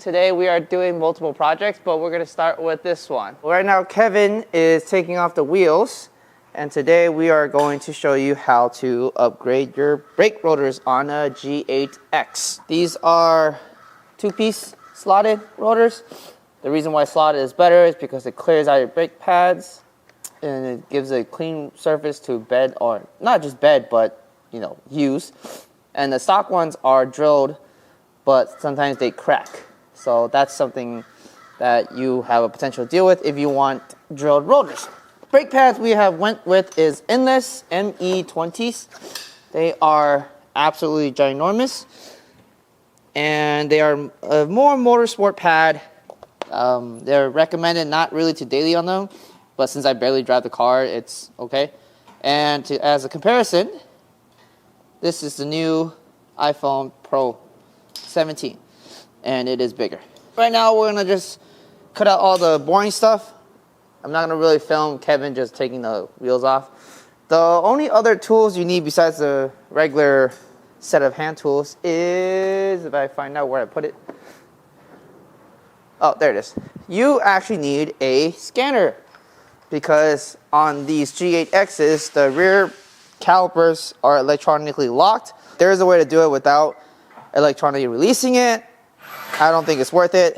Today we are doing multiple projects, but we're going to start with this one. Right now Kevin is taking off the wheels, and today we are going to show you how to upgrade your brake rotors on a G8X. These are two-piece slotted rotors. The reason why slotted is better is because it clears out your brake pads and it gives a clean surface to bed, or not just bed, but use. And the stock ones are drilled, but sometimes they crack. So that's something that you have a potential deal with if you want drilled rotors. Brake pads we have went with is Endless ME20s. They are absolutely ginormous, and they are a more motorsport pad. They're recommended not really to daily on them, but since I barely drive the car, it's okay. And as a comparison, this is the new iPhone Pro 17, and it is bigger. Right now, we're gonna just cut out all the boring stuff. I'm not gonna really film Kevin just taking the wheels off. The only other tools you need besides the regular set of hand tools is, if I find out where I put it. Oh, there it is. You actually need a scanner, because on these G8Xs, the rear calipers are electronically locked. There is a way to do it without electronically releasing it. I don't think it's worth it.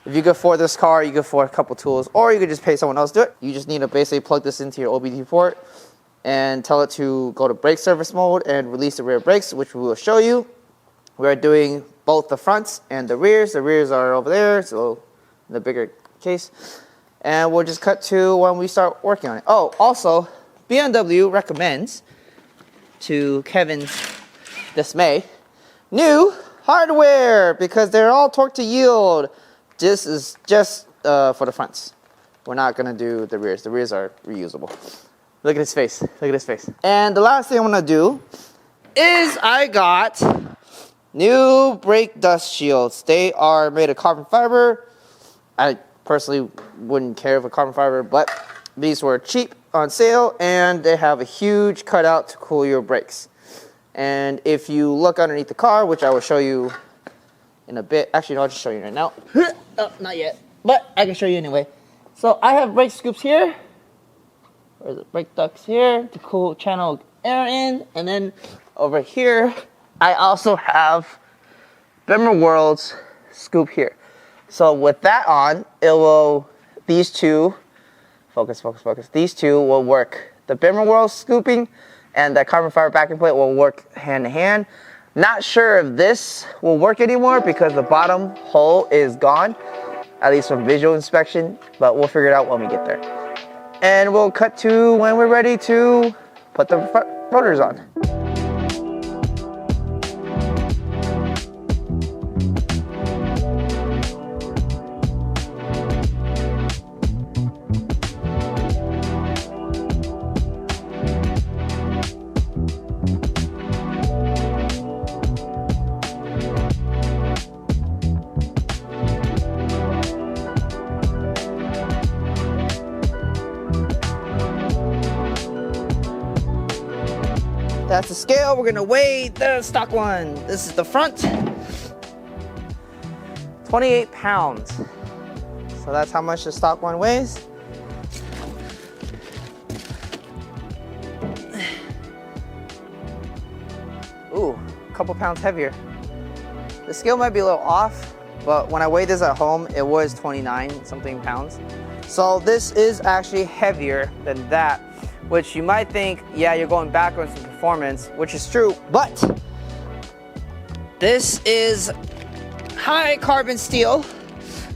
If you could afford this car, you could afford a couple tools, or you could just pay someone else to do it. You just need to basically plug this into your OBD port and tell it to go to brake service mode and release the rear brakes, which we will show you. We're doing both the fronts and the rears. The rears are over there, so in the bigger case. And we'll just cut to when we start working on it. Oh, also, BMW recommends, to Kevin's dismay, new hardware, because they're all torque to yield. This is just for the fronts. We're not gonna do the rears. The rears are reusable. Look at his face. Look at his face. And the last thing I'm gonna do is I got new brake dust shields. They are made of carbon fiber. I personally wouldn't care for carbon fiber, but these were cheap on sale, and they have a huge cutout to cool your brakes. And if you look underneath the car, which I will show you in a bit. Actually, no, I'll just show you right now. Oh, not yet, but I can show you anyway. So I have brake scoops here. Where's the brake ducts here to cool channel air in, and then over here I also have Bimmer World's scoop here. So with that on, these two, focus, these two will work. The Bimmer World scooping and the carbon fiber backing plate will work hand in hand. Not sure if this will work anymore because the bottom hole is gone, at least from visual inspection, but we'll figure it out when we get there. And we'll cut to when we're ready to put the rotors on. That's the scale. We're gonna weigh the stock one. This is the front. 28 pounds. So that's how much the stock one weighs. Ooh, a couple pounds heavier. The scale might be a little off, but when I weighed this at home, it was 29 something pounds. So this is actually heavier than that, which you might think, yeah, you're going backwards in performance, which is true, but this is high carbon steel,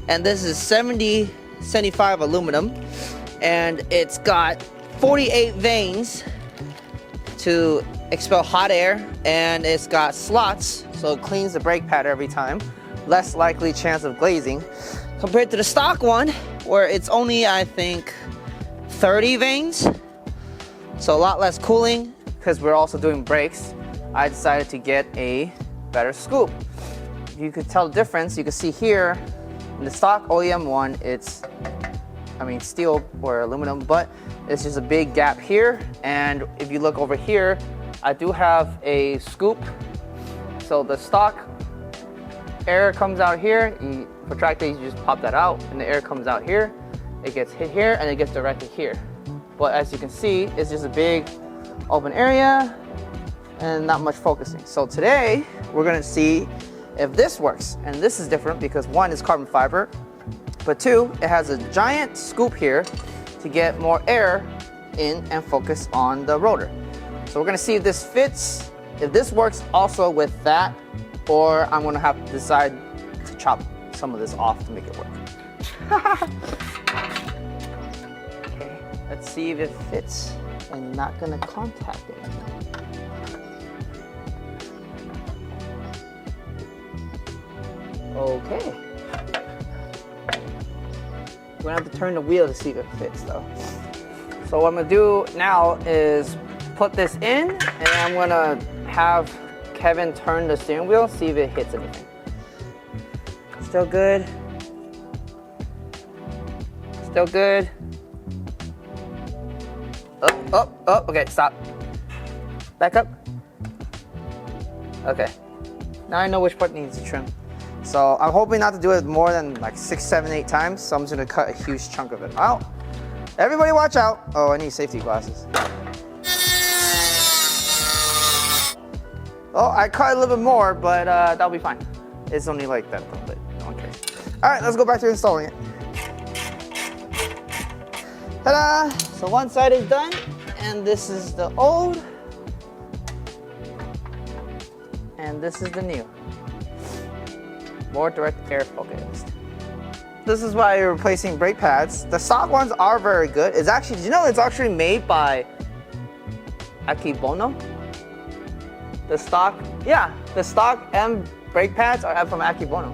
and this is 7075 aluminum, and it's got 48 veins to expel hot air, and it's got slots, so it cleans the brake pad every time. Less likely chance of glazing, compared to the stock one, where it's only, I think, 30 veins. So a lot less cooling, because we're also doing brakes. I decided to get a better scoop. You could tell the difference. You can see here in the stock OEM one, it's, steel or aluminum, but it's just a big gap here. And if you look over here, I do have a scoop. So the stock air comes out here, you protract it, you just pop that out, and the air comes out here. It gets hit here, and it gets directed here. But as you can see, it's just a big open area and not much focusing. So today, we're gonna see if this works. And this is different because one is carbon fiber, but two, it has a giant scoop here to get more air in and focus on the rotor. So we're gonna see if this fits, if this works also with that, or I'm gonna have to decide to chop some of this off to make it work. Okay, let's see if it fits and not gonna contact it. Okay. We're gonna have to turn the wheel to see if it fits though. So what I'm gonna do now is put this in, and I'm gonna have Kevin turn the steering wheel, see if it hits anything. Still good. Still good. Up, okay, stop. Back up. Okay. Now I know which part needs to trim. So I'm hoping not to do it more than like 6, 7, 8 times. So I'm just gonna cut a huge chunk of it out. Everybody watch out. Oh, I need safety glasses. Oh, I cut a little bit more, but that'll be fine. It's only like that a little bit, no one cares. All right, let's go back to installing it. Ta-da! So one side is done, and this is the old, and this is the new. More direct air focused. This is why you're replacing brake pads. The stock ones are very good. It's actually, did you know it's actually made by Akebono? The stock, yeah, the stock and brake pads are from Akebono.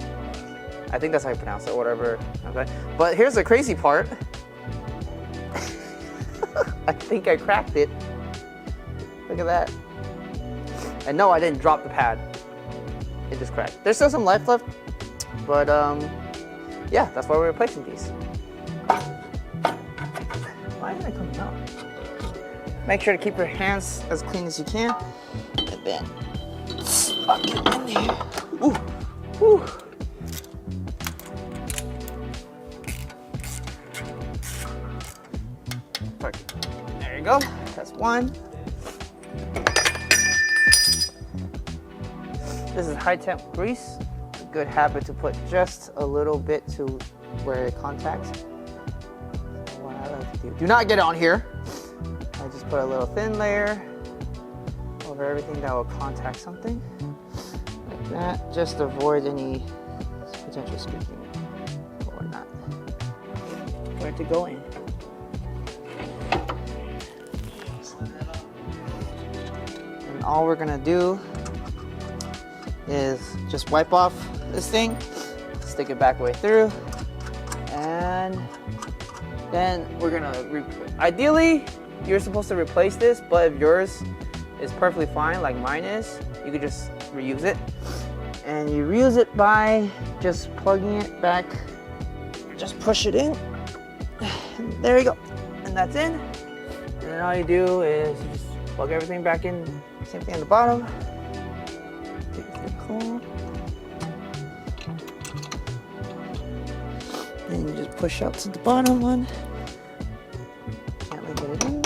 I think that's how you pronounce it, whatever. Okay. But here's the crazy part. I think I cracked it. Look at that. And no, I didn't drop the pad. It just cracked. There's still some life left, but yeah, that's why we're replacing these. Why isn't it coming out? Make sure to keep your hands as clean as you can. And then suck it in there. Ooh, ooh. Perfect. There you go. That's one. This is high temp grease. A good habit to put just a little bit to where it contacts. So what I like to do not get on here. I just put a little thin layer over everything that will contact something. Like that, just to avoid any potential squeaking or whatnot. For it to go in. And all we're gonna do is just wipe off this thing, stick it back way through, and then we're gonna, ideally, you're supposed to replace this, but if yours is perfectly fine, like mine is, you could just reuse it. And you reuse it by just plugging it back, just push it in. There you go. And that's in. And then all you do is you just plug everything back in. Same thing on the bottom. Take it pretty cold. Then you just push out to the bottom one. Gently get it in.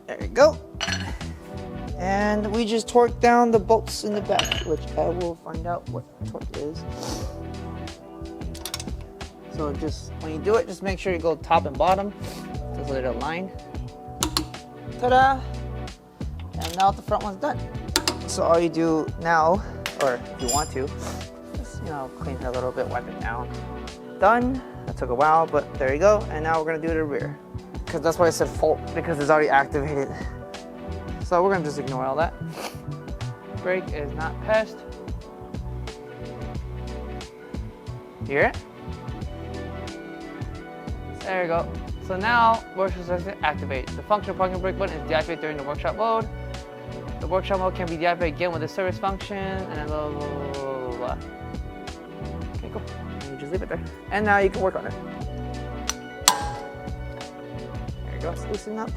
There you go. And we just torque down the bolts in the back, which I will find out what torque is. So just when you do it, just make sure you go top and bottom, just let it align. Ta-da! And now the front one's done. So all you do now, or if you want to, just clean it a little bit, wipe it down. Done. That took a while, but there you go. And now we're gonna do the rear, because that's why I said fault, because it's already activated. So we're gonna just ignore all that. Brake is not pressed. Hear it? There you go. So now, workshop selection activate. The functional parking brake button is deactivated during the workshop mode. The workshop mode can be deactivated again with the service function, and blah, blah, blah, blah, blah. Okay, cool. And you just leave it there. And now you can work on it. There you go, it's loosened up.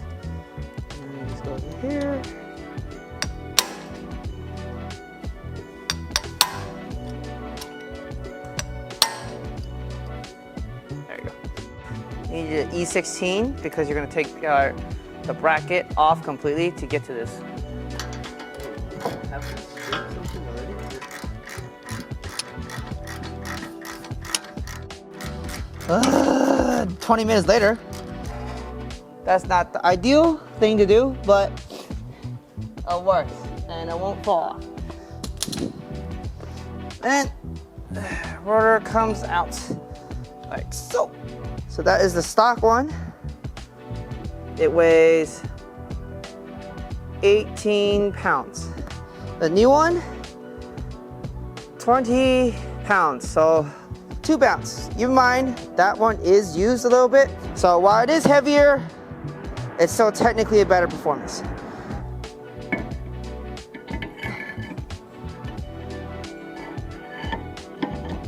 And you just go over here. You need an E16 because you're gonna take the bracket off completely to get to this. 20 minutes later. That's not the ideal thing to do, but it works and it won't fall. And rotor comes out like so. So that is the stock one. It weighs 18 pounds. The new one, 20 pounds. So 2 pounds. Keep in mind, that one is used a little bit. So while it is heavier, it's still technically a better performance.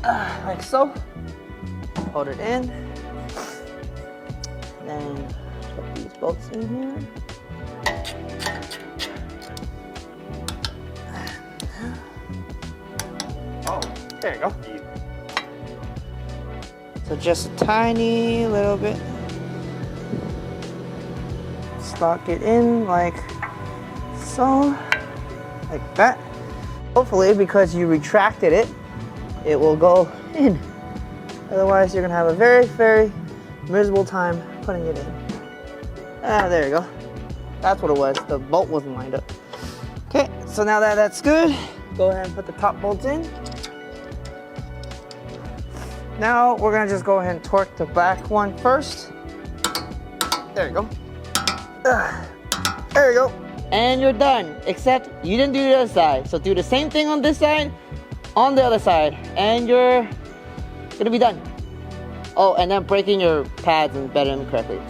Like so. Hold it in. Then put these bolts in here. Oh, there you go. So just a tiny little bit. Lock it in like so, like that. Hopefully, because you retracted it, it will go in. Otherwise, you're gonna have a very, very miserable time putting it in. Ah, there you go. That's what it was. The bolt wasn't lined up. Okay, so now that that's good, go ahead and put the top bolts in. Now we're gonna just go ahead and torque the back one first. There you go. There you go. And you're done, except you didn't do the other side. So do the same thing on this side, on the other side, and you're gonna be done. Oh, and then breaking your pads and bedding them correctly.